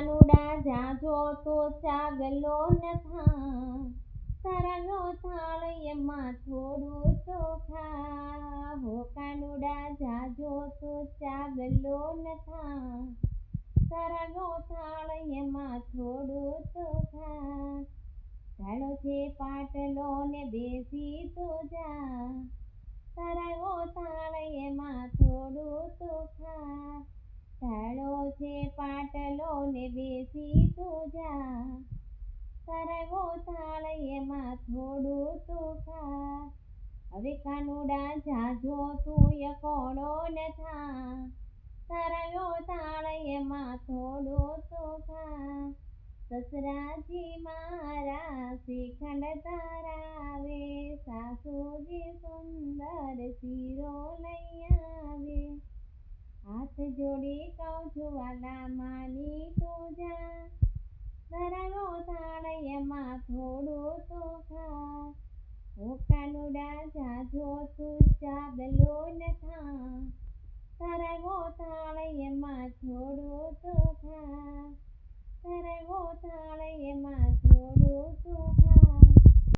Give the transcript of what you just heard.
કાનુડા જાજો તો ચાગલો ન થા, તારા ગોથાળ એમાં થોડું તો ખા. હો કાનુડા જાજો તો ચાગલો ન થા, તારા ગોથાળ એમાં થોડું તો ખા. ઢાળો છે પાટલો ને બેસી તો જા, તારા ગોથાળ એમાં થોડું તો ખા. ઢાળો છે પાટલો ને બેસી તો જા, તારા ગોથાળ એમાં થોડું તો ખા. હવે કાનુડા જાજો તું યકોડો ન થા, તારા ગોથાળ એમાં થોડું તો ખા. સસરાજી મારા શ્રીખંડ ધરાવે, સાસુજી સુંદર શીરો લઈ આવે. હાથ જોડી કહું છું વાલા માની તો જા, તારા ગોથાળ એમાં થોડું તો ખા. હો કાનુડા જાજો તું ચાગલો ન થા, તારા ગોથાળ એમાં થોડું તો ખા. તારા ગોથાળ